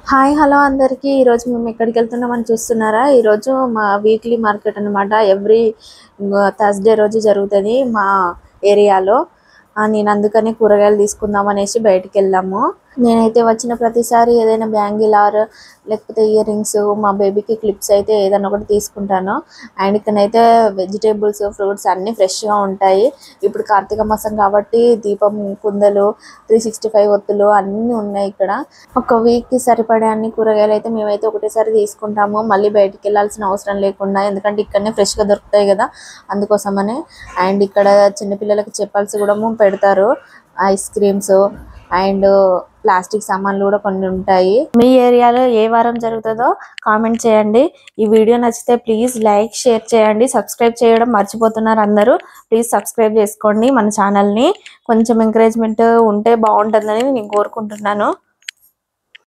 Hi hello అందరికీ ఈరోజు మేము ఎక్కడికి వెళ్తున్నామని చూస్తున్నారా? ఈరోజు మా వీక్లీ మార్కెట్ అనమాట. ఎవ్రీ థర్స్డే రోజు జరుగుతుంది మా ఏరియాలో. నేను అందుకనే కూరగాయలు తీసుకుందాం అనేసి బయటికి వెళ్ళాము. నేనైతే వచ్చిన ప్రతిసారి ఏదైనా బ్యాంగిల్ ఆర్ లేకపోతే ఇయర్ రింగ్స్, మా బేబీకి క్లిప్స్ అయితే ఏదైనా ఒకటి తీసుకుంటాను. అండ్ ఇక్కడైతే వెజిటేబుల్స్, ఫ్రూట్స్ అన్నీ ఫ్రెష్గా ఉంటాయి. ఇప్పుడు కార్తీక మాసం కాబట్టి దీపం కుందలు, 365 ఒత్తులు అన్నీ ఉన్నాయి ఇక్కడ. ఒక వీక్కి సరిపడే అన్ని కూరగాయలు అయితే మేమైతే ఒకటేసారి తీసుకుంటాము, మళ్ళీ బయటికి వెళ్ళాల్సిన అవసరం లేకుండా. ఎందుకంటే ఇక్కడనే ఫ్రెష్గా దొరుకుతాయి కదా, అందుకోసమనే. అండ్ ఇక్కడ చిన్నపిల్లలకి చెప్పల్స్ కూడా పెడతారు, ఐస్ క్రీమ్స్ అండ్ ప్లాస్టిక్ సామాన్లు కూడా కొన్ని ఉంటాయి. మీ ఏరియాలో ఏ వారం జరుగుతుందో కామెంట్ చేయండి. ఈ వీడియో నచ్చితే ప్లీజ్ లైక్, షేర్ చేయండి. సబ్స్క్రైబ్ చేయడం మర్చిపోతున్నారు అందరూ. ప్లీజ్ సబ్స్క్రైబ్ చేసుకోండి మన ఛానల్ని. కొంచెం ఎంకరేజ్మెంట్ ఉంటే బాగుంటుందని నేను కోరుకుంటున్నాను.